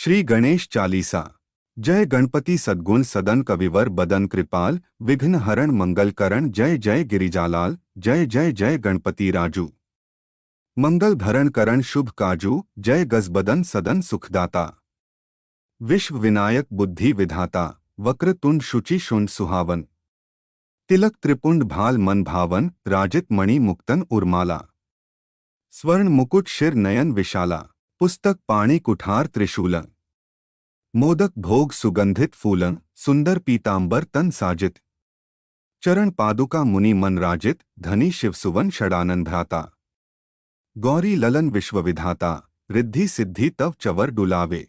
श्री गणेश चालीसा। जय गणपति सद्गुण सदन कविवर बदन कृपाल विघ्न हरण मंगल करण जय जय गिरिजालाल जय जय जय गणपति राजू। मंगल भरण करण शुभ काजू जय गजबदन सदन सुखदाता। विश्व विनायक बुद्धि विधाता वक्रतुंड शुचि शुंड सुहावन। तिलक त्रिपुंड भाल मन भावन राजित मणि मुक्तन उर्माला। स्वर्ण मुकुट शिर नयन विशाला पुस्तक पाणी कुठार त्रिशूलन। मोदक भोग सुगंधित फूलन सुंदर पीतांबर तन साजित। चरण पादुका मुनि मन राजित धनी शिवसुवन षडानन भ्राता। गौरी ललन विश्वविधाता रिद्धि सिद्धि तव चवर डुलावे।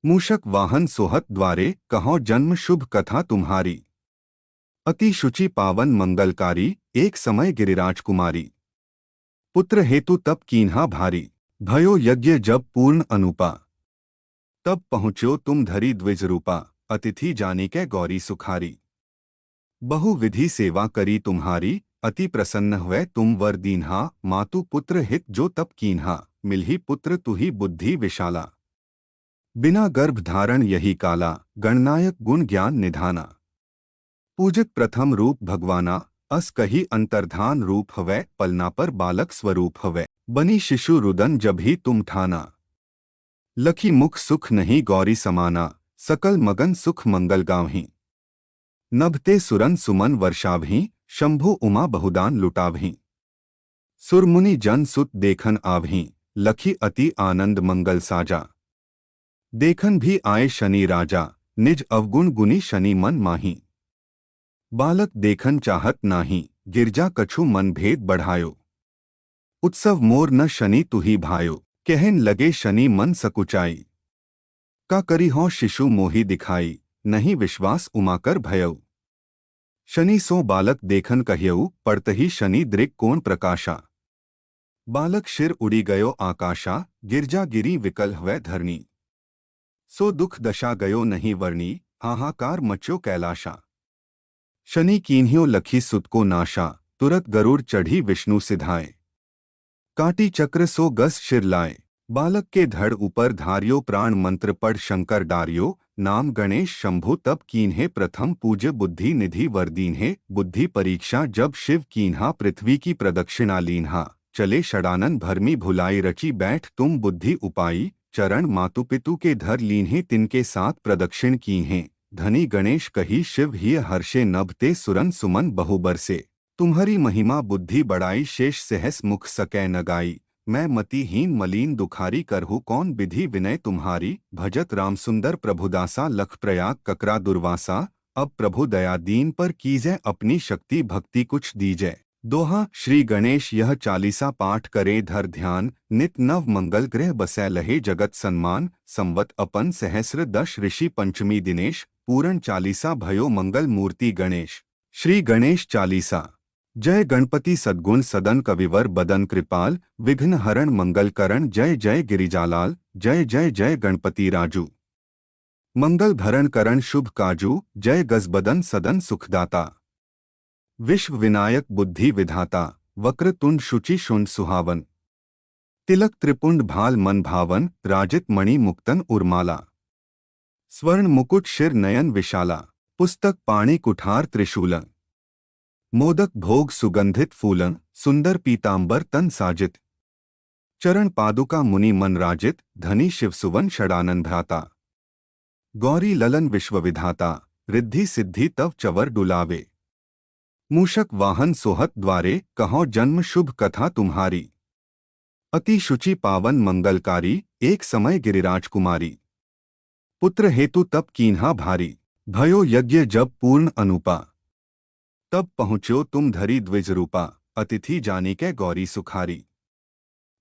मूषक वाहन सोहत द्वारे कहो जन्म शुभ कथा तुम्हारी। अति शुचि पावन मंगलकारी एक समय गिरिराज कुमारी। पुत्र हेतु तप कीन्हा भारी भयो यज्ञ जब पूर्ण अनुपा। तब पहुँच्यो तुम धरी द्विज रूपा अतिथि जानिकै गौरी सुखारी। बहु विधि सेवा करी तुम्हारी अति प्रसन्न हुए तुम वर दीन्हा। मातु पुत्र हित जो तप कीन्हा मिलही पुत्र तुही बुद्धि विशाला। बिना गर्भ धारण यही काला गणनायक गुण ज्ञान निधाना। पूजक प्रथम रूप भगवाना अस कही अंतर्धान रूप हवै पलना पर बालक स्वरूप हवै। बनी शिशु रुदन जब ही तुम ठाना। लखी मुख सुख नहीं गौरी समाना सकल मगन सुख मंगल गावहीं। नभते सुरन सुमन वर्षावहीं शंभु उमा बहुदान लुटावहीं। सुरमुनि जन सुत देखन आवहीं लखी अति आनंद मंगल साजा। देखन भी आए शनि राजा निज अवगुण गुनी शनि मन माही। बालक देखन चाहत नाही गिरजा कछु मन भेद बढ़ायो। उत्सव मोर न शनि तुही भायो कहन लगे शनि मन सकुचाई। का करी हो शिशु मोही दिखाई नहीं विश्वास उमाकर भयऊ। शनि सो बालक देखन कह्यऊ पड़तही शनि दृक् कोण प्रकाशा। बालक शिर उड़ी गयो आकाशा गिरजा गिरी विकल हवै धरणी। सो दुख दशा गयो नहीं वर्णी हाहाकार मच्यो कैलाशा। शनि कीन्ह्यो लखी सुत को नाशा तुरत गरुड़ चढ़ी विष्णु सिधाए। काटी चक्र सो गस शिर लाए बालक के धड़ ऊपर धारियो। प्राण मंत्र पढ़ शंकर डारियो नाम गणेश शंभु तब कीन्हे प्रथम पूज्य बुद्धि निधि वरदीन्हे। बुद्धि परीक्षा जब शिव कीन्हा पृथ्वी की प्रदक्षिणा लीन्हा। चले षडानन भरमी भुलाई रची बैठ तुम बुद्धि उपाई। चरण मातु पितु के धर लीन्हे तिनके साथ प्रदक्षिण कीन्हे। धनी गणेश कही शिव ही हर्षे नभते सुरन सुमन बहु बरसे। तुम्हारी महिमा बुद्धि बढ़ाई शेष सहस मुख सकै न गाई। मैं मतिहीन मलीन दुखारी करहु कौन विधि विनय तुम्हारी। भजत राम सुंदर प्रभुदासा लख प्रयाग ककरा दुर्वासा। अब प्रभु दया दीन पर कीजै अपनी शक्ति भक्ति कुछ दीजै। दोहा श्री गणेश यह चालीसा पाठ करे धर ध्यान। नित नव मंगल ग्रह बसै लहे जगत सम्मान। संवत अपन सहस्र दश ऋषि पंचमी दिनेश। पूर्ण चालीसा भयो मंगल मूर्ति गणेश। श्री गणेश चालीसा। जय गणपति सद्गुण सदन कविवर बदन कृपाल विघ्न हरण मंगल करण जय जय गिरिजालाल जय जय जय गणपति राजू। मंगल भरण करण शुभ काजू जय गजबदन सदन सुखदाता। विश्व विनायक बुद्धि विधाता वक्रतुंड शुचि शुंड सुहावन। तिलक त्रिपुंड भाल मन भावन राजित मणि मुक्तन उर्माला। स्वर्ण मुकुट शिर नयन विशाला पुस्तक पाणी कुठार त्रिशूलन। मोदक भोग सुगंधित फूलन सुंदर पीतांबर तन साजित। चरण पादुका मुनि मन राजित धनी शिवसुवन षडानन भ्राता। गौरी ललन विश्वविधाता रिद्धि सिद्धि तव चवर डुलावे। मूषक वाहन सोहत द्वारे कहो जन्म शुभ कथा तुम्हारी। अति शुचि पावन मंगलकारी एक समय गिरिराज कुमारी। पुत्र हेतु तप कीन्हा भारी भयो यज्ञ जब पूर्ण अनुपा। तब पहुँच्यो तुम धरी द्विज रूपा अतिथि जानिकै गौरी सुखारी।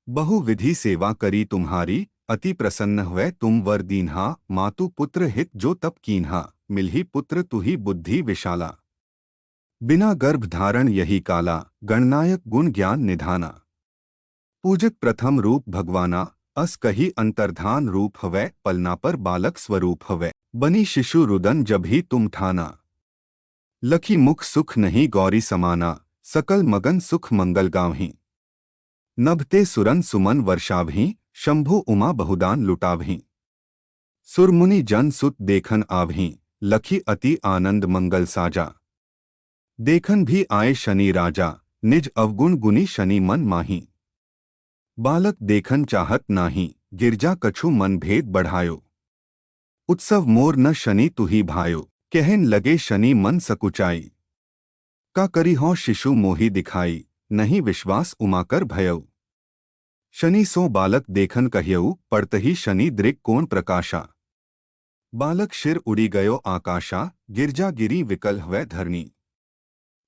बहु विधि सेवा करी तुम्हारी अति प्रसन्न हुए तुम वर दीन्हा। मातु पुत्र हित जो तप कीन्हा मिलही पुत्र तुही बुद्धि विशाला। बिना गर्भ धारण यही काला गणनायक गुण ज्ञान निधाना। पूजक प्रथम रूप भगवाना अस कही अंतर्धान रूप हवै पलना पर बालक स्वरूप हवै। बनी शिशु रुदन जब ही तुम ठाना। लखी मुख सुख नहीं गौरी समाना सकल मगन सुख मंगल गावहीं। नभते सुरन सुमन वर्षावहीं शंभु उमा बहुदान लुटावहीं। सुरमुनि जन सुत देखन आवहीं, लखी अति आनंद मंगल साजा। देखन भी आए शनि राजा, निज अवगुण गुनी शनि मन माही। बालक देखन चाहत नाही, गिरजा कछु मन भेद बढ़ायो। उत्सव मोर न शनि तुही भायो, कहन लगे शनि मन सकुचाई। का करी हो शिशु मोहि दिखाई, नहीं विश्वास उमाकर भयऊ। शनि सो बालक देखन कहियऊ, पड़तही शनि दृक् कोण प्रकाशा। बालक शिर उड़ी गयो आकाशा, गिरजा गिरी विकल हुए धरनी।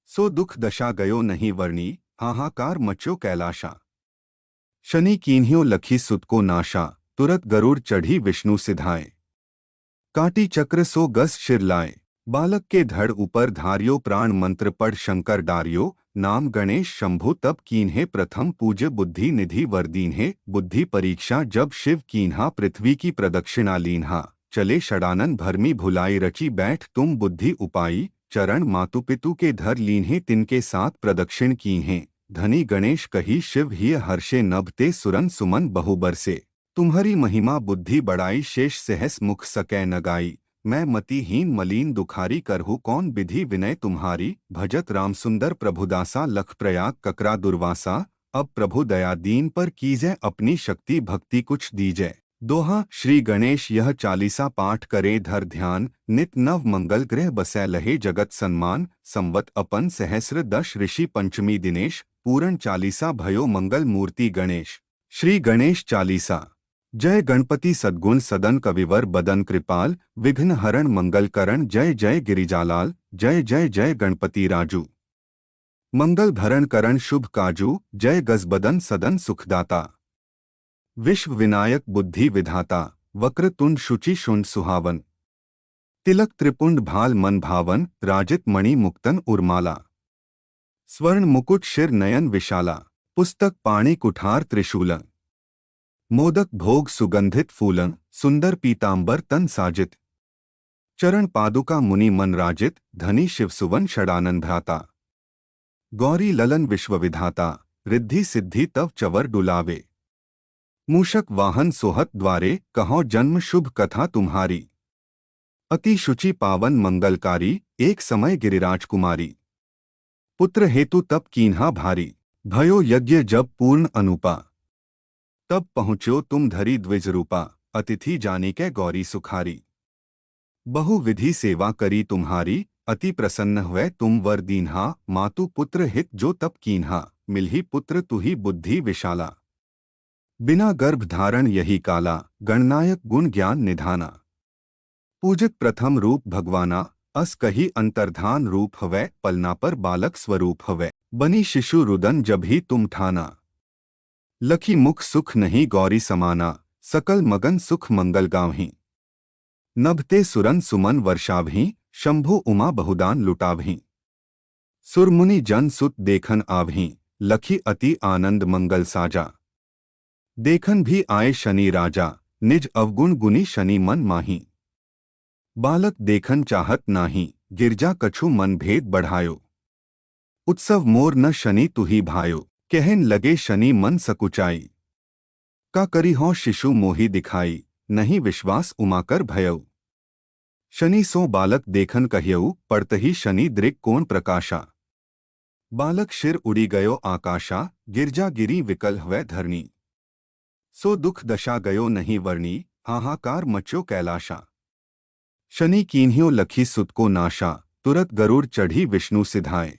सो दुख दशा गयो नहीं वर्णी, हाहाकार मच्यो कैलाशा। शनि कीन्ह्यो लखी सुत को नाशा, तुरत गरुड़ चढ़ी विष्णु सिधाए। काटी चक्र सो गस शिर लाए, बालक के धड़ ऊपर धारियो प्राण मंत्र पढ़ शंकर डारियो। नाम गणेश शंभु तब कीन्हे प्रथम पूज्य बुद्धि निधि वर दीन्हे। बुद्धि परीक्षा जब शिव कीन्हा पृथ्वी की प्रदक्षिणा लीन्हा। चले षडानन भरमी भुलाई रची बैठ तुम बुद्धि उपाई। चरण मातु पितु के धर लीन्हे तिनके साथ प्रदक्षिण कीन्हे। धनी गणेश कही शिव हिय हर्षे नभते सुरन सुमन बहु बरसे। तुम्हारी महिमा बुद्धि बढ़ाई शेष सहस मुख सकै न गाई। मैं मतिहीन मलीन दुखारी करहु कौन विधि विनय तुम्हारी। भजत राम सुंदर प्रभुदासा लख प्रयाग ककरा दुर्वासा। अब प्रभु दया दीन पर कीजै अपनी शक्ति भक्ति कुछ दीजै। दोहा श्री गणेश यह चालीसा पाठ करे धर ध्यान। नित नव मंगल ग्रह बसै लहे जगत सन्मान। संवत अपन सहस्र दश ऋषि पंचमी दिनेश। पूर्ण चालीसा भयो मंगल मूर्ति गणेश। श्री गणेश चालीसा। जय गणपति सद्गुण सदन कविवर बदन कृपाल। विघ्न हरण मंगल करण जय जय गिरिजालाल। जय जय जय गणपति राजू। मंगल भरण करण शुभ काजू। जय गजबदन सदन सुखदाता। विश्व विनायक बुद्धि विधाता। वक्रतुंड शुचि शुंड सुहावन। तिलक त्रिपुंड भाल मन भावन। राजित मणि मुक्तन उर्माला। स्वर्ण मुकुट शिर नयन विशाला। पुस्तक पाणि कुठार त्रिशूलन। मोदक भोग सुगंधित फूलन। सुंदर पीतांबर तन साजित। चरण पादुका मुनि मन राजित। धनी शिवसुवन षडानन भ्राता। गौरी ललन विश्वविधाता। रिद्धि सिद्धि तव चवर डुलावे। मूषक वाहन सोहत द्वारे। कहो जन्म शुभ कथा तुम्हारी। अति शुचि पावन मंगलकारी। एक समय गिरिराज कुमारी। पुत्र हेतु तप कीन्हा भारी। भयो यज्ञ जब पूर्ण अनुपा। तब पहुँच्यो तुम धरी द्विज रूपा। अतिथि जानिकै गौरी सुखारी। बहु विधि सेवा करी तुम्हारी। अति प्रसन्न हुए तुम वर दीन्हा। मातु पुत्र हित जो तप कीन्हा। मिलही पुत्र तुही बुद्धि विशाला। बिना गर्भ धारण यही काला। गणनायक गुण ज्ञान निधाना। पूजक प्रथम रूप भगवाना। अस कही अंतर्धान रूप हवै। पलना पर बालक स्वरूप हवै। बनी शिशु रुदन जब ही तुम ठाना। लखी मुख सुख नहीं गौरी समाना। सकल मगन सुख मंगल गावहीं। नभते सुरन सुमन वर्षावहीं। शंभु उमा बहुदान लुटावहीं। सुरमुनि जन सुत देखन आवहीं। लखी अति आनंद मंगल साजा। देखन भी आए शनि राजा। निज अवगुण गुनी शनि मन माही। बालक देखन चाहत नाही। गिरजा कछु मन भेद बढ़ायो। उत्सव मोर न शनि तुही भायो, कहन लगे शनि मन सकुचाई। का करी हो शिशु मोहि दिखाई, नहीं विश्वास उमाकर भयऊ। शनि सो बालक देखन कहियऊ, पड़तही शनि दृक् कोण प्रकाशा। बालक शिर उड़ी गयो आकाशा, गिरजा गिरी विकल हुए धरनी। सो दुख दशा गयो नहीं वर्णी, हाहाकार मच्यो कैलाशा। शनि कीन्ह्यो लखी सुत को नाशा, तुरत गरुड़ चढ़ी विष्णु सिधाए।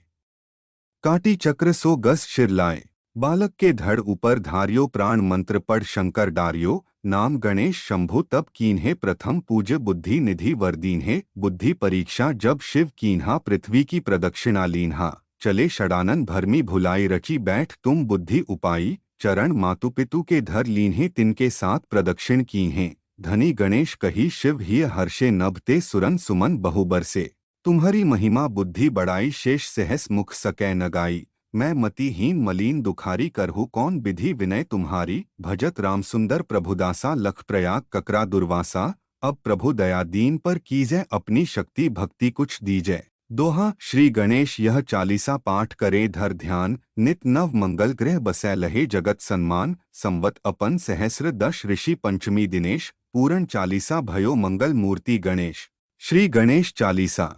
काटी चक्र सो गस शिर लाए, बालक के धड़ ऊपर धारियो प्राण मंत्र पढ़ शंकर डारियो। नाम गणेश शंभु तब कीन्हे प्रथम पूज्य बुद्धि निधि वर दीन्हे। बुद्धि परीक्षा जब शिव कीन्हा पृथ्वी की प्रदक्षिणा लीन्हा। चले षडानन भरमी भुलाई रची बैठ तुम बुद्धि उपाई। चरण मातु पितु के धर लीन्हे तिनके साथ प्रदक्षिण कीन्हे। धनी गणेश कही शिव हिय हर्षे नभते सुरन सुमन बहु बरसे। तुम्हारी महिमा बुद्धि बढ़ाई शेष सहस मुख सकै न गाई। मैं मतिहीन मलीन दुखारी करहु कौन विधि विनय तुम्हारी। भजत राम सुंदर प्रभुदासा लख प्रयाग ककरा दुर्वासा। अब प्रभु दया दीन पर कीजै अपनी शक्ति भक्ति कुछ दीजै। दोहा श्री गणेश यह चालीसा पाठ करे धर ध्यान नित नव मंगल ग्रह बसै लहे जगत सन्मान संवत अपन सहस्र दश ऋषि पंचमी दिनेश पूरण चालीसा भयो मंगल मूर्ति गणेश। श्री गणेश चालीसा।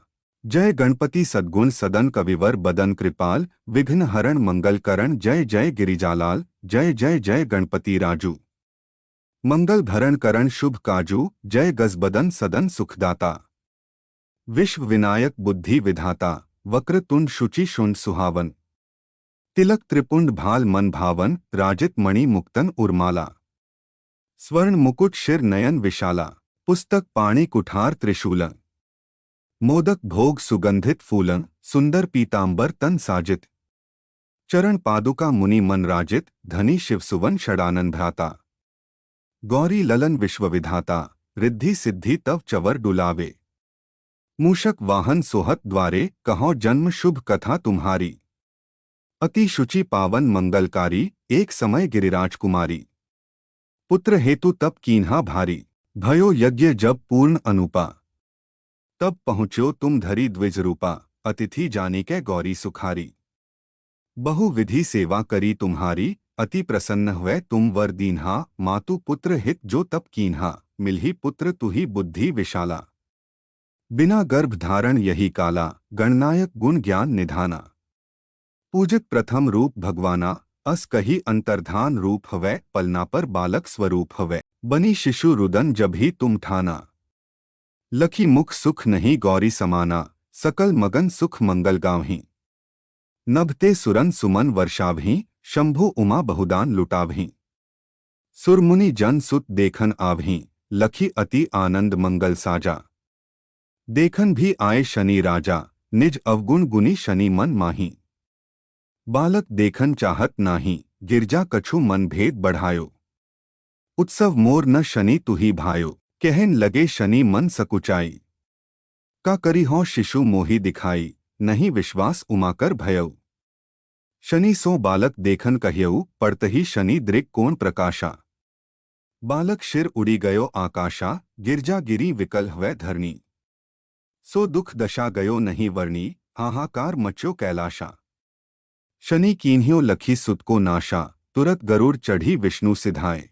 जय गणपति सद्गुण सदन कविवर बदन कृपाल विघ्न हरण मंगल करण जय जय गिरिजालाल जय जय जय गणपति राजू। मंगल भरण करण शुभ काजू जय गजबदन सदन सुखदाता। विश्व विनायक बुद्धि विधाता वक्रतुंड शुचि शुंड सुहावन। तिलक त्रिपुंड भाल मन भावन राजित मणि मुक्तन उर्माला। स्वर्ण मुकुट शिर नयन विशाला पुस्तक पाणि कुठार त्रिशूलन। मोदक भोग सुगंधित फूलन सुंदर पीतांबर तन साजित। चरण पादुका मुनि मन राजित धनी शिवसुवन षडानन भ्राता। गौरी ललन विश्वविधाता रिद्धि सिद्धि तव चवर डुलावे। मूषक वाहन सोहत द्वारे कहो जन्म शुभ कथा तुम्हारी। अति शुचि पावन मंगलकारी एक समय गिरिराज कुमारी। पुत्र हेतु तप कीन्हा भारी भयो यज्ञ जब पूर्ण अनुपा। तब पहुँच्यो तुम धरी द्विज रूपा अतिथि जानिकै गौरी सुखारी। बहु विधि सेवा करी तुम्हारी अति प्रसन्न हुए तुम वर दीन्हा। मातु पुत्र हित जो तप कीन्हा मिलही पुत्र तुही बुद्धि विशाला। बिना गर्भ धारण यही काला गणनायक गुण ज्ञान निधाना। पूजक प्रथम रूप भगवाना अस कही अंतर्धान रूप हवै पलना पर बालक स्वरूप हवै। बनी शिशु रुदन जब ही तुम ठाना। लखी मुख सुख नहीं गौरी समाना सकल मगन सुख मंगल गावहीं। नभते सुरन सुमन वर्षावहीं शंभु उमा बहुदान लुटावहीं। सुरमुनि जन सुत देखन आवहीं लखी अति आनंद मंगल साजा। देखन भी आए शनि राजा निज अवगुण गुनी शनि मन माही। बालक देखन चाहत नाही गिरजा कछु मन भेद बढ़ायो। उत्सव मोर न शनि तुही भायो कहन लगे शनि मन सकुचाई। का करी हो शिशु मोही दिखाई नहीं विश्वास उमाकर भयऊ। शनि सो बालक देखन कह्यऊ पड़तही शनि दृक् कोण प्रकाशा। बालक शिर उड़ी गयो आकाशा गिरजा गिरी विकल हवै धरणी। सो दुख दशा गयो नहीं वर्णी हाहाकार मच्यो कैलाशा। शनि कीन्ह्यो लखी सुत को नाशा तुरत गरुड़ चढ़ी विष्णु सिधाए।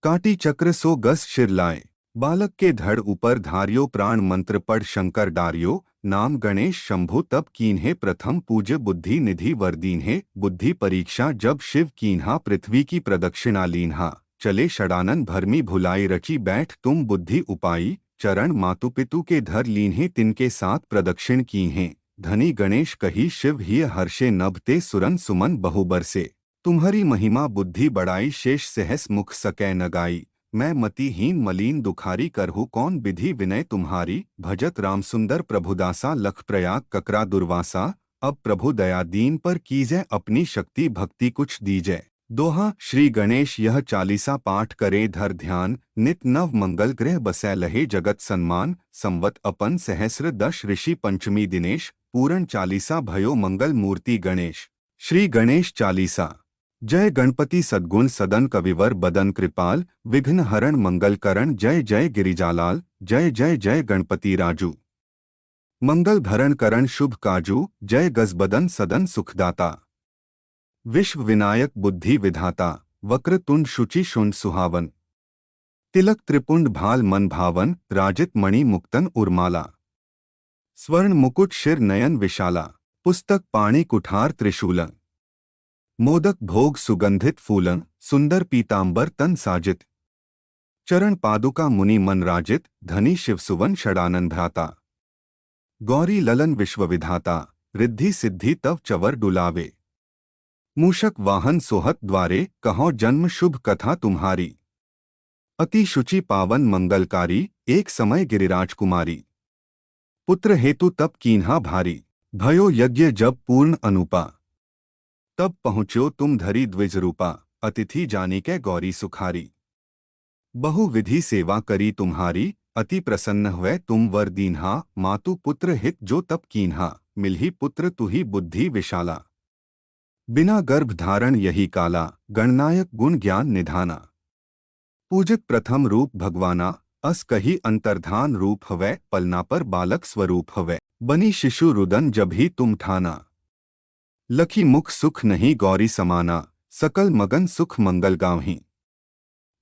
काटी चक्र सो गस शिर लाए बालक के धड़ ऊपर धारियो प्राण मंत्र पढ़ शंकर डारियो। नाम गणेश शंभु तब कीन्हे प्रथम पूज्य बुद्धि निधि वरदीन्हे। बुद्धि परीक्षा जब शिव कीन्हा पृथ्वी की प्रदक्षिणा लीन्हा। चले षडानन भरमी भुलाई रची बैठ तुम बुद्धि उपाई। चरण मातु पितु के धर लीन्हे तिनके साथ प्रदक्षिण कीन्हे। धनी गणेश कही शिव ही हर्षे नभते सुरन सुमन बहु बरसे। तुम्हारी महिमा बुद्धि बढ़ाई शेष सहस मुख सकै न गाई। मैं मतिहीन मलीन दुखारी करहु कौन विधि विनय तुम्हारी। भजत राम सुंदर प्रभुदासा लख प्रयाग ककरा दुर्वासा। अब प्रभु दया दीन पर कीजै अपनी शक्ति भक्ति कुछ दीजै। दोहा श्री गणेश यह चालीसा पाठ करे धर ध्यान नित नव मंगल ग्रह बसै लहे जगत सन्मान। संवत अपन सहस्र दश ऋषि पंचमी दिनेश पूरण चालीसा भयो मंगल मूर्ति गणेश। श्री गणेश चालीसा। जय गणपति सद्गुण सदन कविवर बदन कृपाल विघ्न हरण मंगल करण जय जय गिरिजालाल जय जय जय गणपति राजू। मंगल भरण करण शुभ काजू जय गजबदन सदन सुखदाता। विश्व विनायक बुद्धि विधाता वक्रतुंड शुचि शुंड सुहावन। तिलक त्रिपुंड भाल मन भावन राजित मणि मुक्तन उर्माला। स्वर्ण मुकुट शिर नयन विशाला पुस्तक पाणि कुठार त्रिशूलन। मोदक भोग सुगंधित फूलन सुंदर पीतांबर तन साजित। चरण पादुका मुनि मन राजित धनी शिवसुवन षडानन भ्राता। गौरी ललन विश्वविधाता रिद्धि सिद्धि तव चवर डुलावे। मूषक वाहन सोहत द्वारे कहो जन्म शुभ कथा तुम्हारी। अति शुचि पावन मंगलकारी एक समय गिरिराज कुमारी। पुत्र हेतु तप कीन्हा भारी भयो यज्ञ जब पूर्ण अनुपा। तब पहुँच्यो तुम धरी द्विज रूपा अतिथि जानिकै गौरी सुखारी। बहु विधि सेवा करी तुम्हारी अति प्रसन्न हुए तुम वर दीन्हा। मातु पुत्र हित जो तप कीन्हा मिलही पुत्र तुही बुद्धि विशाला। बिना गर्भ धारण यही काला गणनायक गुण ज्ञान निधाना। पूजक प्रथम रूप भगवाना अस कही अंतर्धान रूप हवै पलना पर बालक स्वरूप हवै। बनी शिशु रुदन जब ही तुम ठाना, लखी मुख सुख नहीं गौरी समाना, सकल मगन सुख मंगल गावहीं।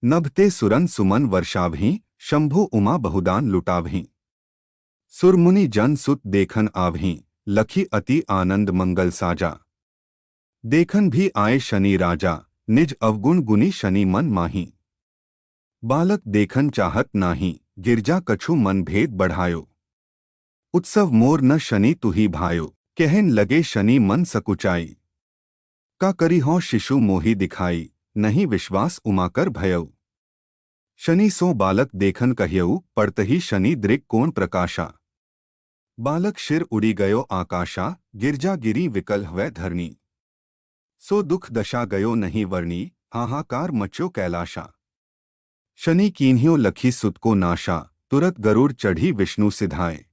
नभते सुरन सुमन वर्षावहीं, शंभु उमा बहुदान लुटावहीं। सुरमुनि जन सुत देखन आवहीं, लखी अति आनंद मंगल साजा। देखन भी आए शनि राजा, निज अवगुण गुनी शनि मन माही। बालक देखन चाहत नाही, गिरजा कछु मन भेद बढ़ायो। उत्सव मोर न शनि तुही भायो, कहन लगे शनि मन सकुचाई। का करी हो शिशु मोहि दिखाई, नहीं विश्वास उमाकर भयऊ। शनि सो बालक देखन कहियऊ, पड़तही शनि दृक् कोण प्रकाशा। बालक शिर उड़ी गयो आकाशा, गिरजा गिरी विकल हुए धरनी। सो दुख दशा गयो नहीं वर्णी, हाहाकार मच्यो कैलाशा। शनि कीन्ह्यो लखी सुत को नाशा, तुरत गरुड़ चढ़ी विष्णु सिधाए।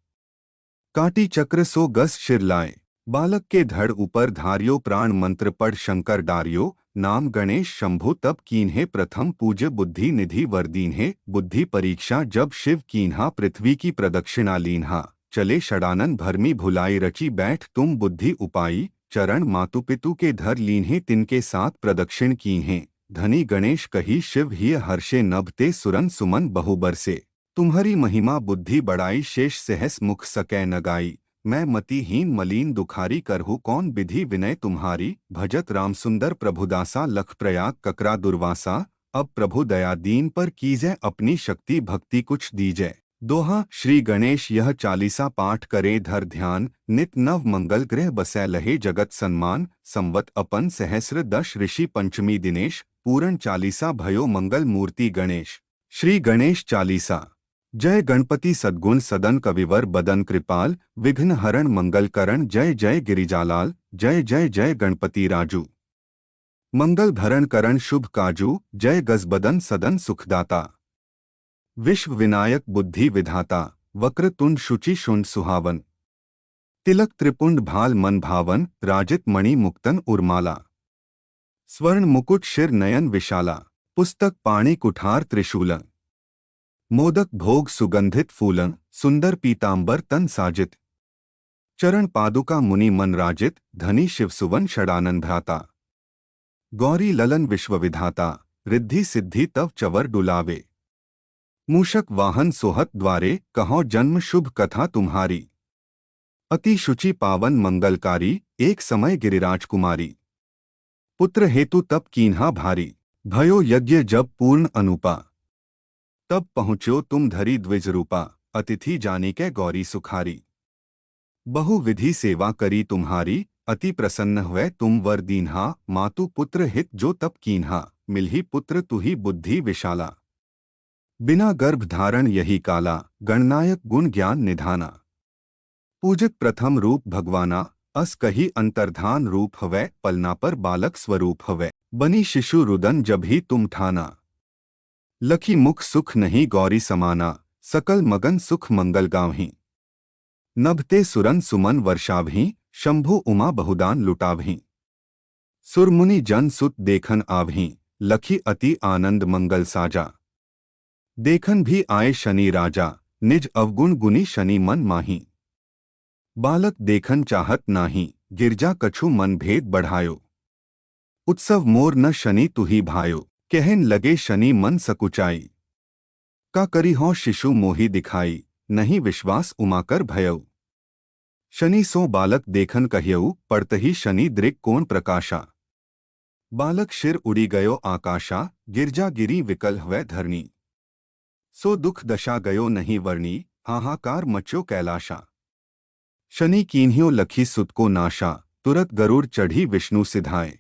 काटी चक्र सो गस शिर लाए, बालक के धड़ ऊपर धारियो प्राण मंत्र पढ़ शंकर डारियो। नाम गणेश शंभु तब कीन्हे प्रथम पूज्य बुद्धि निधि वर दीन्हे। बुद्धि परीक्षा जब शिव कीन्हा पृथ्वी की प्रदक्षिणा लीन्हा। चले षडानन भरमी भुलाई रची बैठ तुम बुद्धि उपाई। चरण मातु पितु के धर लीन्हे तिनके साथ प्रदक्षिण कीन्हे। धनी गणेश कही शिव हिय हर्षे नभते सुरन सुमन बहु बरसे। तुम्हारी महिमा बुद्धि बढ़ाई शेष सहस मुख सकै न गाई। मैं मतिहीन मलीन दुखारी करहु कौन विधि विनय तुम्हारी। भजत राम सुंदर प्रभुदासा लख प्रयाग ककरा दुर्वासा। अब प्रभु दया दीन पर कीजै अपनी शक्ति भक्ति कुछ दीजै। दोहा श्री गणेश यह चालीसा पाठ करे धर ध्यान। नित नव मंगल ग्रह बसै लहे जगत सन्मान। संवत अपन सहस्र दश ऋषि पंचमी दिनेश। पूर्ण चालीसा भयो मंगल मूर्ति गणेश। श्री गणेश चालीसा। जय गणपति सद्गुण सदन कविवर बदन कृपाल। विघ्न हरण मंगल करण जय जय गिरिजालाल। जय जय जय गणपति राजू। मंगल भरण करण शुभ काजू। जय गजबदन सदन सुखदाता। विश्व विनायक बुद्धि विधाता। वक्रतुंड शुचि शुंड सुहावन। तिलक त्रिपुंड भाल मन भावन। राजित मणि मुक्तन उर्माला। स्वर्ण मुकुट शिर नयन विशाला। पुस्तक पाणि कुठार त्रिशूलन। मोदक भोग सुगंधित फूलन। सुंदर पीतांबर तन साजित। चरण पादुका मुनि मन राजित। धनी शिवसुवन षडानन भ्राता। गौरी ललन विश्वविधाता। रिद्धि सिद्धि तव चवर डुलावे। मूषक वाहन सोहत द्वारे। कहो जन्म शुभ कथा तुम्हारी। अति शुचि पावन मंगलकारी। एक समय गिरिराज कुमारी। पुत्र हेतु तप कीन्हा भारी। भयो यज्ञ जब पूर्ण अनुपा। तब पहुँच्यो तुम धरी द्विज रूपा। अतिथि जानिकै गौरी सुखारी। बहु विधि सेवा करी तुम्हारी। अति प्रसन्न हुए तुम वर दीन्हा। मातु पुत्र हित जो तप कीन्हा। मिलही पुत्र तुही बुद्धि विशाला। बिना गर्भ धारण यही काला। गणनायक गुण ज्ञान निधाना। पूजक प्रथम रूप भगवाना। अस कही अंतर्धान रूप हवै पलना पर बालक स्वरूप हवै। बनी शिशु रुदन जब ही तुम ठाना, लखी मुख सुख नहीं गौरी समाना। सकल मगन सुख मंगल गावहीं। नभते सुरन सुमन वर्षावहीं। शंभु उमा बहुदान लुटावहीं। सुरमुनि जन सुत देखन आवहीं। लखी अति आनंद मंगल साजा। देखन भी आए शनि राजा। निज अवगुण गुनी शनि मन माही। बालक देखन चाहत नाही, गिरजा कछु मन भेद बढ़ायो। उत्सव मोर न शनि तुही भायो, कहन लगे शनि मन सकुचाई। का करी हो शिशु मोहि दिखाई, नहीं विश्वास उमाकर भयऊ। शनि सो बालक देखन कहियऊ, पड़तही शनि दृक् कोण प्रकाशा। बालक शिर उड़ी गयो आकाशा, गिरजा गिरी विकल हुए धरनी। सो दुख दशा गयो नहीं वर्णी, हाहाकार मच्यो कैलाशा। शनि कीन्ह्यो लखी सुत को नाशा, तुरत गरुड़ चढ़ी विष्णु सिधाए।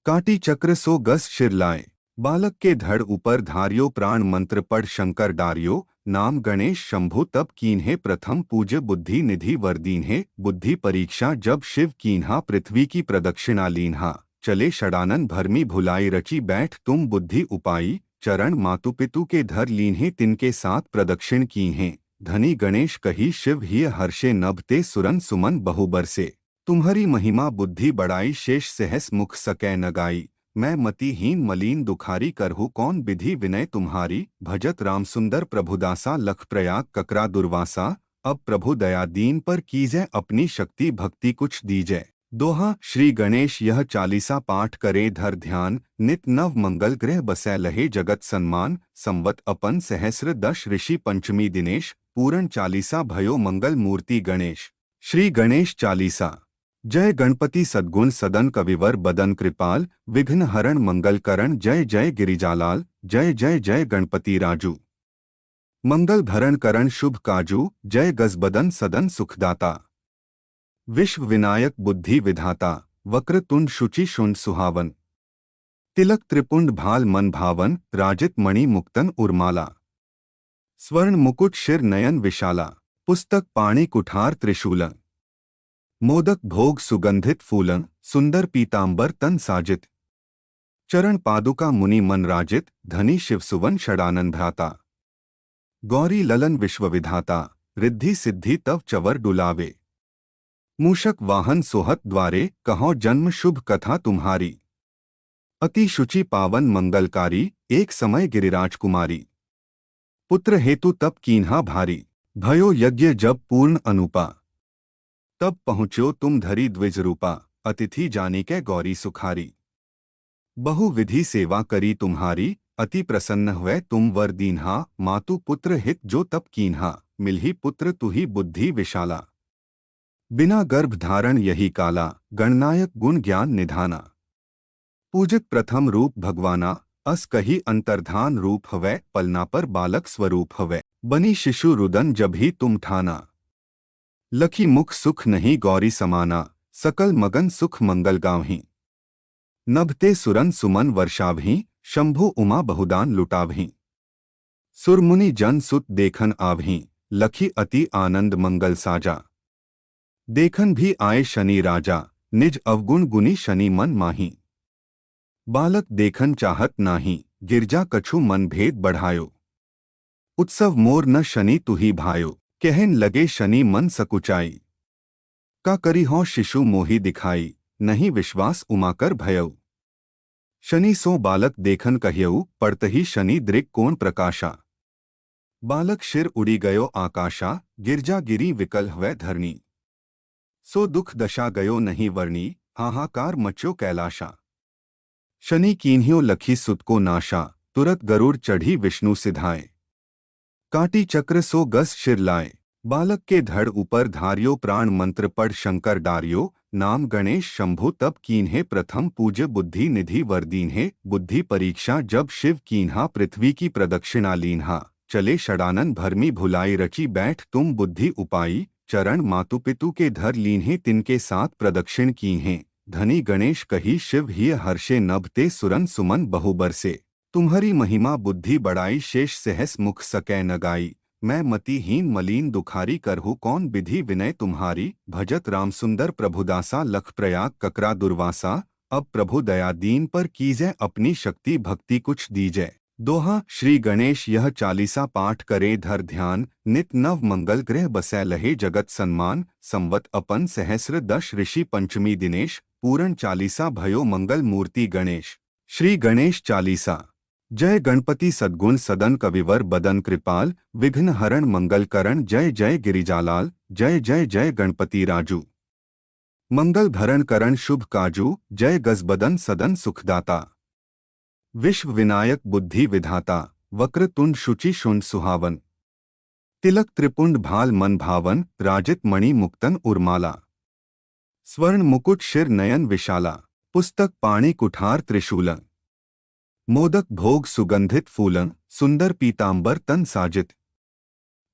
काटी चक्र सो गस शिर लाए, बालक के धड़ ऊपर धारियो प्राण मंत्र पढ़ शंकर डारियो। नाम गणेश शंभु तब कीन्हे प्रथम पूज्य बुद्धि निधि वर दीन्हे। बुद्धि परीक्षा जब शिव कीन्हा पृथ्वी की प्रदक्षिणा लीन्हा। चले षडानन भरमी भुलाई रची बैठ तुम बुद्धि उपाई। चरण मातु पितु के धर लीन्हे तिनके साथ प्रदक्षिण कीन्हे। धनी गणेश कही शिव हिय हर्षे नभते सुरन सुमन बहु बरसे। तुम्हारी महिमा बुद्धि बढ़ाई शेष सहस मुख सकै न गाई। मैं मतिहीन मलीन दुखारी करहु कौन विधि विनय तुम्हारी। भजत राम सुंदर प्रभुदासा लख प्रयाग ककरा दुर्वासा। अब प्रभु दया दीन पर कीजै अपनी शक्ति भक्ति कुछ दीजै। दोहा श्री गणेश यह चालीसा पाठ करे धर ध्यान। नित नव मंगल ग्रह बसै लहे जगत सन्मान। संवत अपन सहस्र दश ऋषि पंचमी दिनेश। पूरण चालीसा भयो मंगल मूर्ति गणेश। श्री गणेश चालीसा। जय गणपति सद्गुण सदन कविवर बदन कृपाल। विघ्न हरण मंगल करण जय जय गिरिजालाल। जय जय जय गणपति राजू। मंगल भरण करण शुभ काजू। जय गजबदन सदन सुखदाता। विश्व विनायक बुद्धि विधाता। वक्रतुंड शुचि शुंड सुहावन। तिलक त्रिपुंड भाल मन भावन। राजित मणि मुक्तन उर्माला। स्वर्ण मुकुट शिर नयन विशाला। पुस्तक पाणि कुठार त्रिशूलन। मोदक भोग सुगंधित फूलन। सुंदर पीतांबर तन साजित। चरण पादुका मुनि मन राजित। धनी शिव सुवन षडानन भ्राता। गौरी ललन विश्वविधाता। रिद्धि सिद्धि तव चवर डुलावे। मूषक वाहन सोहत द्वारे। कहो जन्म शुभ कथा तुम्हारी। अति शुचि पावन मंगलकारी। एक समय गिरिराज कुमारी। पुत्र हेतु तप कीन्हा भारी। भयो यज्ञ जब पूर्ण अनुपा। तब पहुँच्यो तुम धरी द्विज रूपा। अतिथि जानिकै गौरी सुखारी। बहु विधि सेवा करी तुम्हारी। अति प्रसन्न हुए तुम वर दीन्हा। मातु पुत्र हित जो तप कीन्हा। मिलही पुत्र तुही बुद्धि विशाला। बिना गर्भ धारण यही काला। गणनायक गुण ज्ञान निधाना। पूजित प्रथम रूप भगवाना। अस कही अंतर्धान रूप हवै। पलना पर बालक स्वरूप हवै। बनी शिशु रुदन जब ही तुम ठाना। लखी मुख सुख नहीं गौरी समाना। सकल मगन सुख मंगल गावहीं। नभते सुरन सुमन वर्षावहीं। शंभु उमा बहुदान लुटावहीं। सुरमुनि जन सुत देखन आवहीं। लखी अति आनंद मंगल साजा। देखन भी आए शनि राजा। निज अवगुण गुनी शनि मन माही। बालक देखन चाहत नाही। गिरजा कछु मन भेद बढ़ायो। उत्सव मोर न शनि तुही भायो। कहन लगे शनि मन सकुचाई। का करी हो शिशु मोहि दिखाई। नहीं विश्वास उमाकर भयऊ। शनि सो बालक देखन कह्यऊ। पड़तही शनि दृक् कोण प्रकाशा। बालक शिर उड़ी गयो आकाशा। गिरजा गिरी विकल हवै धरणी। सो दुख दशा गयो नहीं वर्णी। हाहाकार मच्यो कैलाशा। शनि कीन्ह्यो लखी सुत को नाशा। तुरत गरुड़ चढ़ी विष्णु सिधाए। काटी चक्र सो गस शिर लाए। बालक के धड़ ऊपर धारियो प्राण मंत्र पढ़ शंकर डारियो। नाम गणेश शंभु तब कीन्हे प्रथम पूज्य बुद्धि निधि वरदीन्हे। बुद्धि परीक्षा जब शिव कीन्हा। पृथ्वी की प्रदक्षिणा लीन्हा। चले षडानन भरमी भुलाई रची बैठ तुम बुद्धि उपाई। चरण मातु पितु के धर लीन्हे तिनके साथ प्रदक्षिण कीन्हे। धनी गणेश कही शिव ही हर्षे नभते सुरन सुमन बहु बरसे। तुम्हारी महिमा बुद्धि बढ़ाई शेष सहस मुख सकै न गाई। मैं मतिहीन मलीन दुखारी करहु कौन विधि विनय तुम्हारी। भजत राम सुंदर प्रभुदासा लख प्रयाग ककरा दुर्वासा। अब प्रभु दया दीन पर कीजै अपनी शक्ति भक्ति कुछ दीजै। दोहा श्री गणेश यह चालीसा पाठ करे धर ध्यान। नित नव मंगल ग्रह बसै लहे जगत सन्मान। संवत अपन सहस्र दश ऋषि पंचमी दिनेश। पूरण चालीसा भयो मंगल मूर्ति गणेश। श्री गणेश चालीसा। जय गणपति सद्गुण सदन कविवर बदन कृपाल। विघ्न हरण मंगल करण जय जय गिरिजालाल। जय जय जय गणपति राजू। मंगल भरण करण शुभ काजू। जय गजबदन सदन सुखदाता। विश्व विनायक बुद्धि विधाता। वक्रतुंड शुचि शुंड सुहावन। तिलक त्रिपुंड भाल मन भावन। राजित मणि मुक्तन उर्माला। स्वर्ण मुकुट शिर नयन विशाला। पुस्तक पाणि कुठार त्रिशूलन। मोदक भोग सुगंधित फूलन। सुंदर पीतांबर तन साजित।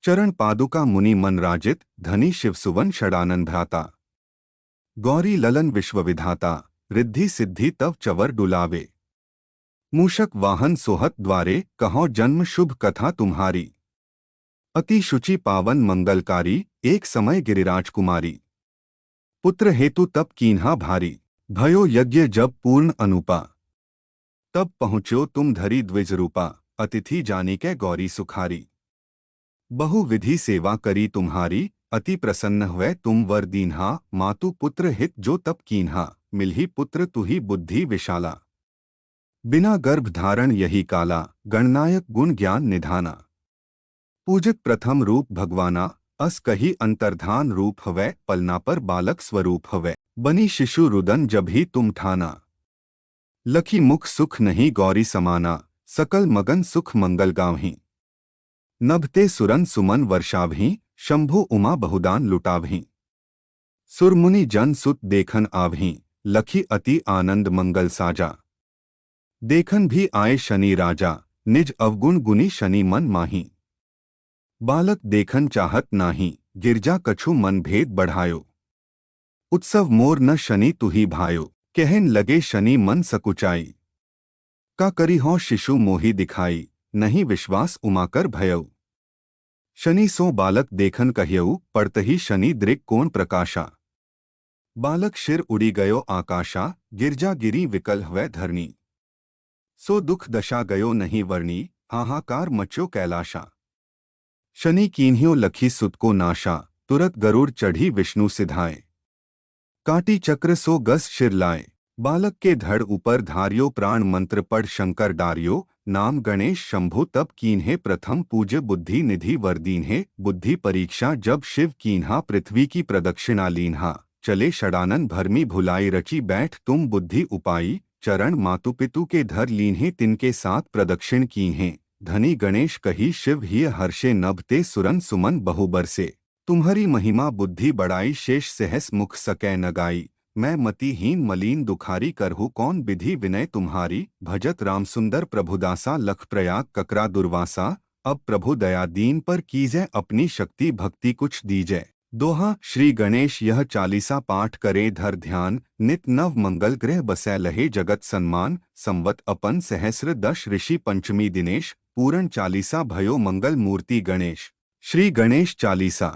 चरण पादुका मुनि मन राजित। धनी शिव सुवन षडानन भ्राता। गौरी ललन विश्वविधाता। रिद्धि सिद्धि तव चवर डुलावे। मूषक वाहन सोहत द्वारे। कहो जन्म शुभ कथा तुम्हारी। अति शुचि पावन मंगलकारी। एक समय गिरिराज कुमारी। पुत्र हेतु तप कीन्हा भारी। भयो यज्ञ जब पूर्ण अनुपा। तब पहुँच्यो तुम धरी द्विज रूपा। अतिथि जानिकै गौरी सुखारी। बहु विधि सेवा करी तुम्हारी। अति प्रसन्न हुए तुम वर दीन्हा। मातु पुत्र हित जो तप कीन्हा। मिलही पुत्र तुही बुद्धि विशाला। बिना गर्भ धारण यही काला, गणनायक गुण ज्ञान निधाना। पूजक प्रथम रूप भगवाना, अस कही अंतर्धान रूप हवै, पलना पर बालक स्वरूप हवै। बनी शिशु रुदन जब ही तुम ठाना, लखी मुख सुख नहीं गौरी समाना, सकल मगन सुख मंगल गावहीं। नभते सुरन सुमन वर्षावहीं, शंभु उमा बहुदान लुटावहीं। सुरमुनि जन सुत देखन आवहीं, लखी अति आनंद मंगल साजा। देखन भी आए शनि राजा, निज अवगुण गुनी शनि मन माही। बालक देखन चाहत नाही, गिरजा कछु मन भेद बढ़ायो। उत्सव मोर न शनि तुही भायो, कहन लगे शनि मन सकुचाई। का करी हो शिशु मोहि दिखाई, नहीं विश्वास उमाकर भयऊ। शनि सो बालक देखन कह्यऊ, पड़तही शनि दृक् कोण प्रकाशा। बालक शिर उड़ी गयो आकाशा, गिरजा गिरी विकल हवै धरणी। सो दुख दशा गयो नहीं वर्णी, हाहाकार मच्यो कैलाशा। शनि कीन्ह्यो लखी सुत को नाशा, तुरत गरुड़ चढ़ी विष्णु सिधाए। काटी चक्र सो गस शिर लाए, बालक के धड़ ऊपर धारियो प्राण मंत्र पढ़ शंकर डारियो। नाम गणेश शंभु तब कीन्हे प्रथम पूज्य बुद्धि निधि वर दीन्हे। बुद्धि परीक्षा जब शिव कीन्हा, पृथ्वी की प्रदक्षिणा लीन्हा। चले षडानन भरमी भुलाई रची बैठ तुम बुद्धि उपाई। चरण मातु पितु के धर लीन्हे, तिनके साथ प्रदक्षिण कीन्हे। धनी गणेश कही शिव हिय हर्षे, नभते सुरन सुमन बहु बरसे। तुम्हारी महिमा बुद्धि बढ़ाई, शेष सहस मुख सकै न गाई। मैं मतिहीन मलीन दुखारी, करहु कौन विधि विनय तुम्हारी। भजत राम सुंदर प्रभुदासा, लख प्रयाग ककरा दुर्वासा। अब प्रभु दया दीन पर कीजै, अपनी शक्ति भक्ति कुछ दीजै। दोहा श्री गणेश यह चालीसा पाठ करे धर ध्यान। नित नव मंगल ग्रह बसै लहे जगत सन्मान। संवत अपन सहस्र दश ऋषि पंचमी दिनेश। पूर्ण चालीसा भयो मंगल मूर्ति गणेश। श्री गणेश चालीसा।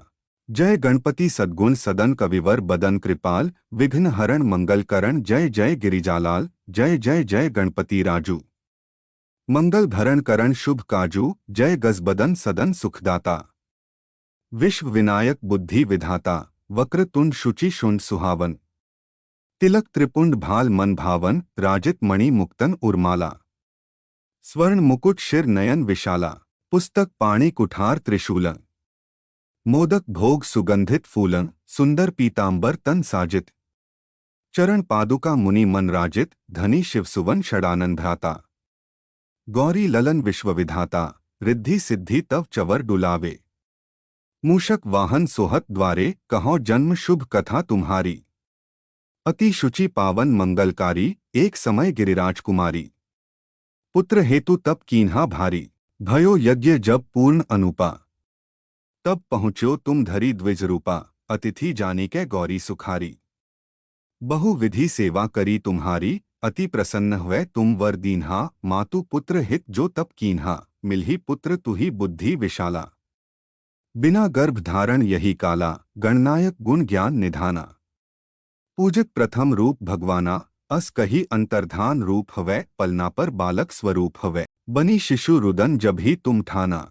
जय गणपति सद्गुण सदन कविवर बदन कृपाल। विघ्न हरण मंगल करण, जय जय गिरिजालाल। जय जय जय गणपति राजू, मंगल भरण करण शुभ काजू। जय गजबदन सदन सुखदाता। विश्व विनायक बुद्धि विधाता, वक्रतुंड शुचि शुंड सुहावन। तिलक त्रिपुंड भाल मन भावन, राजित मणि मुक्तन उर्माला। स्वर्ण मुकुट शिर नयन विशाला, पुस्तक पाणि कुठार त्रिशूलन। मोदक भोग सुगंधित फूलन, सुंदर पीतांबर तन साजित। चरण पादुका मुनि मन राजित, धनी शिवसुवन षडानन भ्राता। गौरी ललन विश्वविधाता, रिद्धि सिद्धि तव चवर डुलावे। मूषक वाहन सोहत द्वारे, कहो जन्म शुभ कथा तुम्हारी। अति शुचि पावन मंगलकारी, एक समय गिरिराज कुमारी। पुत्र हेतु तप कीन्हा भारी, भयो यज्ञ जब पूर्ण अनुपा। तब पहुँच्यो तुम धरी द्विज रूपा, अतिथि जानिकै गौरी सुखारी। बहु विधि सेवा करी तुम्हारी, अति प्रसन्न हुए तुम वर दीन्हा। मातु पुत्र हित जो तप कीन्हा, मिलही पुत्र तुही बुद्धि विशाला। बिना गर्भ धारण यही काला, गणनायक गुण ज्ञान निधाना। पूजक प्रथम रूप भगवाना, अस कही अंतर्धान रूप हवै, पलना पर बालक स्वरूप हवै। बनी शिशु रुदन जब ही तुम ठाना,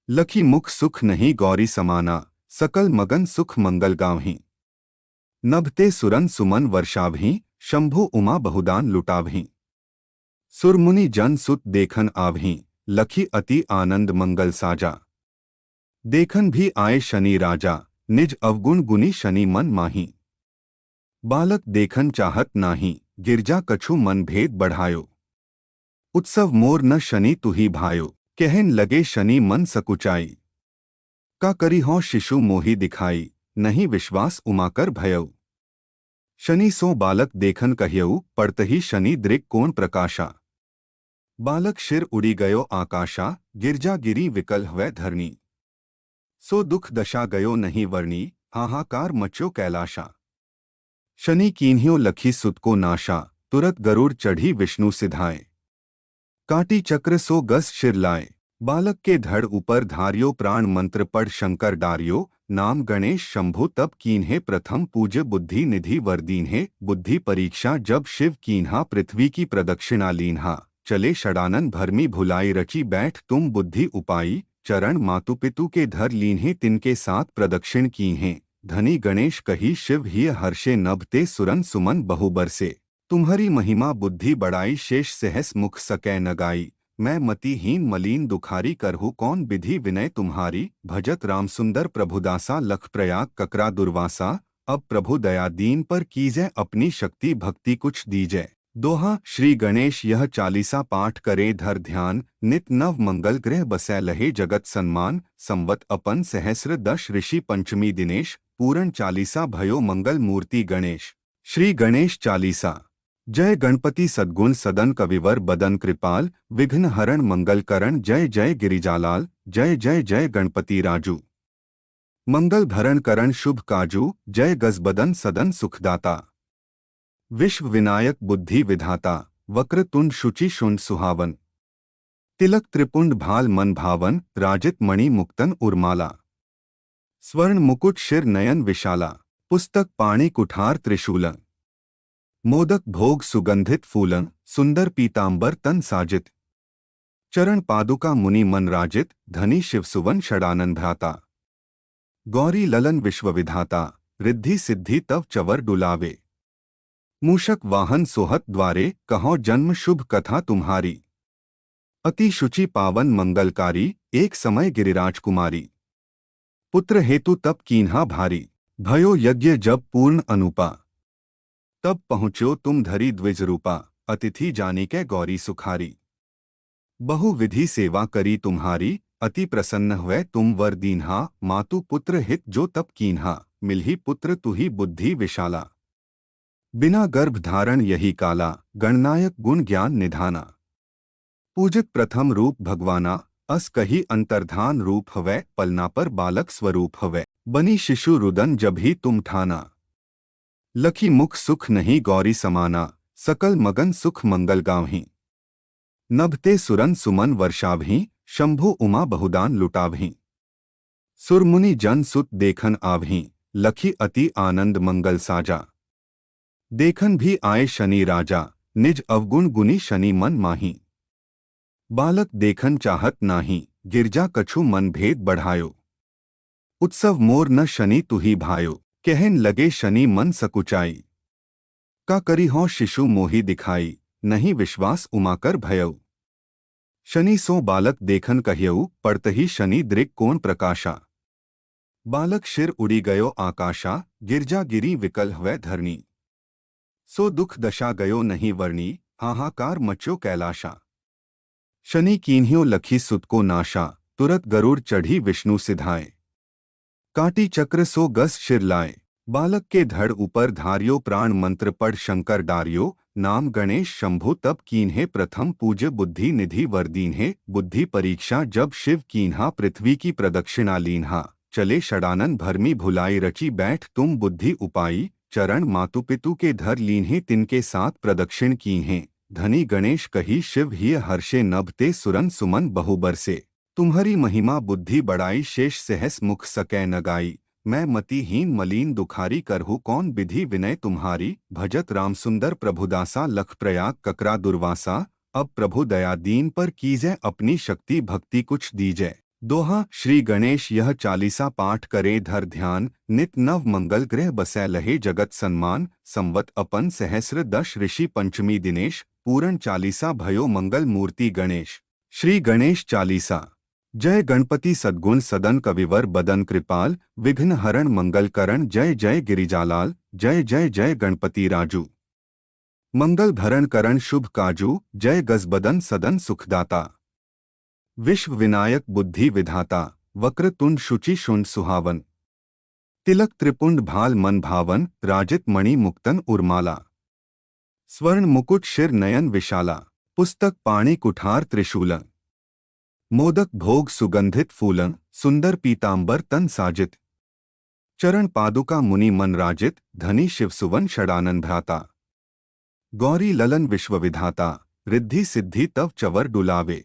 लखी मुख सुख नहीं गौरी समाना। सकल मगन सुख मंगल गावहीं। नभते सुरन सुमन वर्षावहीं, शंभु उमा बहुदान लुटावहीं। सुरमुनि जन सुत देखन आवहीं, लखी अति आनंद मंगल साजा। देखन भी आए शनि राजा, निज अवगुण गुनी शनि मन माही। बालक देखन चाहत नाही, गिरजा कछु मन भेद बढ़ायो। उत्सव मोर न शनि तुही भायो, कहन लगे शनि मन सकुचाई। का करी हो शिशु मोहि दिखाई, नहीं विश्वास उमाकर भयऊ। शनि सो बालक देखन कह्यऊ, पड़तही शनि दृक् कोण प्रकाशा। बालक शिर उड़ी गयो आकाशा, गिरजा गिरी विकल हवै धरणी। सो दुख दशा गयो नहीं वर्णी, हाहाकार मच्यो कैलाशा। शनि कीन्ह्यो लखी सुत को नाशा, तुरत गरुड़ चढ़ी विष्णु सिधाए। काटी चक्र सो गस शिर लाए, बालक के धड़ ऊपर धारियो प्राण मंत्र पढ़ शंकर डारियो। नाम गणेश शंभु तब कीन्हे प्रथम पूज्य बुद्धि निधि वर दीन्हे। बुद्धि परीक्षा जब शिव कीन्हा, पृथ्वी की प्रदक्षिणा लीन्हा। चले षडानन भरमी भुलाई रची बैठ तुम बुद्धि उपाई। चरण मातु पितु के धर लीन्हे, तिनके साथ प्रदक्षिण कीन्हे। धनी गणेश कही शिव हिय हर्षे, नभते सुरन सुमन बहु बरसे। तुम्हारी महिमा बुद्धि बड़ाई शेष सहस मुख सकै न गाई। मैं मतिहीन मलीन दुखारी करहु कौन विधि विनय तुम्हारी। भजत राम सुंदर प्रभुदासा लख प्रयाग ककरा दुर्वासा। अब प्रभु दया दीन पर कीजै अपनी शक्ति भक्ति कुछ दीजै। दोहा श्री गणेश यह चालीसा पाठ करे धर ध्यान। नित नव मंगल ग्रह बसै लहे जगत सन्मान। संवत अपन सहस्र दश ऋषि पंचमी दिनेश। पूरण चालीसा भयो मंगल मूर्ति गणेश। श्री गणेश चालीसा। जय गणपति सद्गुण सदन कविवर बदन कृपाल। विघ्न हरण मंगल करण जय जय गिरिजालाल। जय जय जय गणपति राजू। मंगल भरण करण शुभ काजू। जय गजबदन सदन सुखदाता। विश्व विनायक बुद्धि विधाता। वक्रतुंड शुचि शुंड सुहावन। तिलक त्रिपुंड भाल मन भावन। राजित मणि मुक्तन उर्माला। स्वर्ण मुकुट शिर नयन विशाला। पुस्तक पाणि कुठार त्रिशूल। मोदक भोग सुगंधित फूलन। सुंदर पीतांबर तन साजित। चरण पादुका मुनि मन राजित। धनी शिव सुवन षडानन भ्राता। गौरी ललन विश्वविधाता। रिद्धि सिद्धि तव चवर डुलावे। मूषक वाहन सोहत द्वारे। कहो जन्म शुभ कथा तुम्हारी। अति शुचि पावन मंगलकारी। एक समय गिरिराज कुमारी। पुत्र हेतु तप कीन्हा भारी। भयो यज्ञ जब पूर्ण अनुपा। तब पहुँच्यो तुम धरी द्विज रूपा। अतिथि जानिकै गौरी सुखारी। बहु विधि सेवा करी तुम्हारी। अति प्रसन्न हुए तुम वर दीन्हा। मातु पुत्र हित जो तप कीन्हा। मिलही पुत्र तुही बुद्धि विशाला। बिना गर्भ धारण यही काला। गणनायक गुण ज्ञान निधाना। पूजित प्रथम रूप भगवाना। अस कही अंतर्धान रूप हवै। पलना पर बालक स्वरूप हवै। बनी शिशु रुदन जब ही तुम ठाना। लखी मुख सुख नहीं गौरी समाना। सकल मगन सुख मंगल गावहीं। नभते सुरन सुमन वर्षावहीं। शंभु उमा बहुदान लुटावहीं। सुरमुनि जन सुत देखन आवहीं। लखी अति आनंद मंगल साजा। देखन भी आए शनि राजा। निज अवगुण गुनी शनि मन माही। बालक देखन चाहत नाही। गिरजा कछु मन भेद बढ़ायो। उत्सव मोर न शनि तुही भायो। कहन लगे शनि मन सकुचाई। का करी हो शिशु मोहि दिखाई। नहीं विश्वास उमाकर भयऊ। शनि सो बालक देखन कहियऊ। पड़तही शनि दृक् कोण प्रकाशा। बालक शिर उड़ी गयो आकाशा। गिरजा गिरी विकल हुए धरणी। सो दुख दशा गयो नहीं वर्णी। हाहाकार मच्यो कैलाशा। शनि कीन्ह्यो लखी सुत को नाशा। तुरत गरुड़ चढ़ी विष्णु सिधाए। काटी चक्र सो गस शिर लाए। बालक के धड़ ऊपर धारियो प्राण मंत्र पढ़ शंकर डारियो। नाम गणेश शंभु तब कीन्हे प्रथम पूज्य बुद्धि निधि वरदीन्हे। बुद्धि परीक्षा जब शिव कीन्हा। पृथ्वी की प्रदक्षिणा लीन्हा। चले षडानन भरमी भुलाई रची बैठ तुम बुद्धि उपाई। चरण मातु पितु के धर लीन्हे तिनके साथ प्रदक्षिण कीन्हे। धनी गणेश कही शिव ही हर्षे नभते सुरन सुमन बहु बरसे। तुम्हारी महिमा बुद्धि बड़ाई शेष सहस मुख सकै न गाई। मैं मतिहीन मलीन दुखारी करहु कौन विधि विनय तुम्हारी। भजत राम सुंदर प्रभुदासा लख प्रयाग ककरा दुर्वासा। अब प्रभु दया दीन पर कीजै अपनी शक्ति भक्ति कुछ दीजै। दोहा श्री गणेश यह चालीसा पाठ करे धर ध्यान। नित नव मंगल ग्रह बसै लहे जगत सन्मान। संवत अपन सहस्र दश ऋषि पंचमी दिनेश। पूरण चालीसा भयो मंगल मूर्ति गणेश। श्री गणेश चालीसा। जय गणपति सद्गुण सदन कविवर बदन कृपाल। विघ्न हरण मंगल करण जय जय गिरिजालाल। जय जय जय गणपति राजू। मंगल भरण करण शुभ काजू। जय गजबदन सदन सुखदाता। विश्व विनायक बुद्धि विधाता। वक्रतुंड शुचि शुंड सुहावन। तिलक त्रिपुंड भाल मन भावन। राजित मणि मुक्तन उर्माला। स्वर्ण मुकुट शिर नयन विशाला। पुस्तक पाणि कुठार त्रिशूल। मोदक भोग सुगंधित फूलन। सुंदर पीतांबर तन साजित। चरण पादुका मुनि मन राजित। धनी शिव सुवन षडानन भ्राता। गौरी ललन विश्वविधाता। रिद्धि सिद्धि तव चवर डुलावे।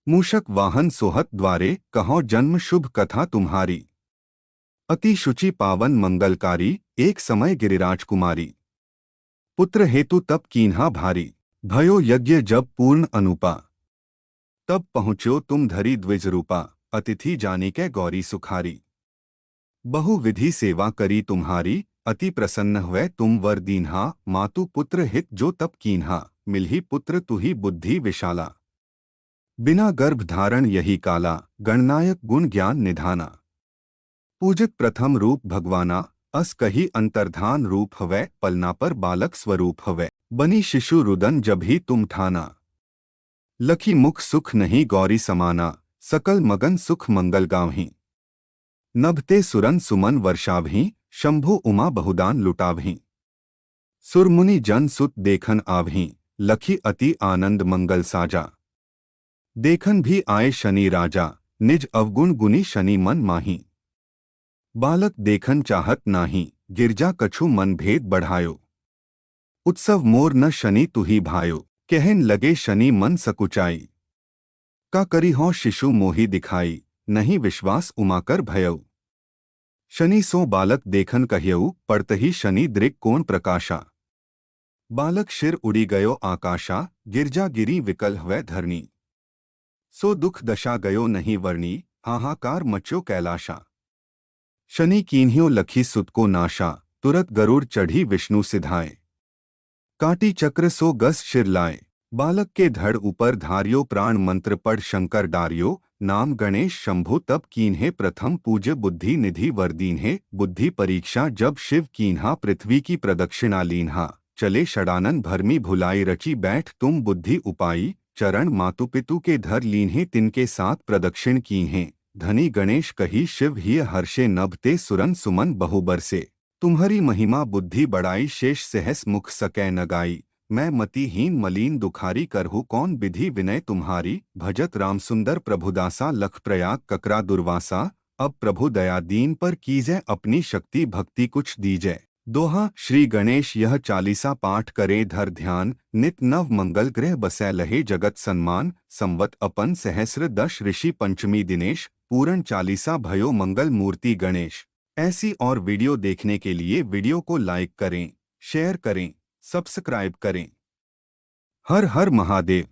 मूषक वाहन सोहत द्वारे। कहो जन्म शुभ कथा तुम्हारी। अति शुचि पावन मंगलकारी। एक समय गिरिराज कुमारी। पुत्र हेतु तप कीन्हा भारी। भयो यज्ञ जब पूर्ण अनुपा। तब पहुँच्यो तुम धरी द्विज रूपा। अतिथि जानिकै गौरी सुखारी। बहु विधि सेवा करी तुम्हारी। अति प्रसन्न हुए तुम वर दीन्हा, मातु पुत्र हित जो तप कीन्हा, मिलही पुत्र तुही बुद्धि विशाला। बिना गर्भ धारण यही काला, गणनायक गुण ज्ञान निधाना। पूजक प्रथम रूप भगवाना, अस कही अंतर्धान रूप हवै, पलना पर बालक स्वरूप हवै, बनी शिशु रुदन जब ही तुम ठाना। लखी मुख सुख नहीं गौरी समाना, सकल मगन सुख मंगल गावहीं। नभते सुरन सुमन वर्षावहीं, शंभु उमा बहुदान लुटावहीं। सुरमुनि जन सुत देखन आवहीं, लखी अति आनंद मंगल साजा। देखन भी आए शनि राजा, निज अवगुण गुनी शनि मन माही। बालक देखन चाहत नाही, गिरजा कछु मन भेद बढ़ायो। उत्सव मोर न शनि तुही भायो, कहन लगे शनि मन सकुचाई। का करी हो शिशु मोहि दिखाई, नहीं विश्वास उमाकर भयऊ। शनि सो बालक देखन कह्यऊ, पड़तही शनि दृक् कोण प्रकाशा। बालक शिर उड़ी गयो आकाशा, गिरजा गिरी विकल हुए धरणी। सो दुख दशा गयो नहीं वर्णी, हाहाकार मच्यो कैलाशा। शनि कीन्ह्यो लखी सुत को नाशा, तुरत गरुड़ चढ़ी विष्णु सिधाए। काटी चक्र सो गस शिर लाए, बालक के धड़ ऊपर धारियो प्राण मंत्र पढ़ शंकर डारियो। नाम गणेश शंभु तब कीन्हे प्रथम पूज्य बुद्धि निधि वर दीन्हे। बुद्धि परीक्षा जब शिव कीन्हा, पृथ्वी की प्रदक्षिणा लीन्हा। चले षडानन भरमी भुलाई रची बैठ तुम बुद्धि उपाई। चरण मातु पितु के धर लीन्हे, तिनके साथ प्रदक्षिण कीन्हे। धनी गणेश कही शिव हिय हर्षे, नभते सुरन सुमन बहु बरसे। तुम्हारी महिमा बुद्धि बढ़ाई, शेष सहस मुख सकै न गाई। मैं मतिहीन मलीन दुखारी, करहु कौन विधि विनय तुम्हारी। भजत राम सुंदर प्रभुदासा, लख प्रयाग ककरा दुर्वासा। अब प्रभु दया दीन पर कीजै, अपनी शक्ति भक्ति कुछ दीजै। दोहा श्री गणेश यह चालीसा पाठ करे धर ध्यान। नित नव मंगल ग्रह बसै लहे जगत सम्मान। संवत अपन सहस्र दश ऋषि पंचमी दिनेश। पूर्ण चालीसा भयो मंगल मूर्ति गणेश। ऐसी और वीडियो देखने के लिए वीडियो को लाइक करें, शेयर करें, सब्सक्राइब करें। हर हर महादेव।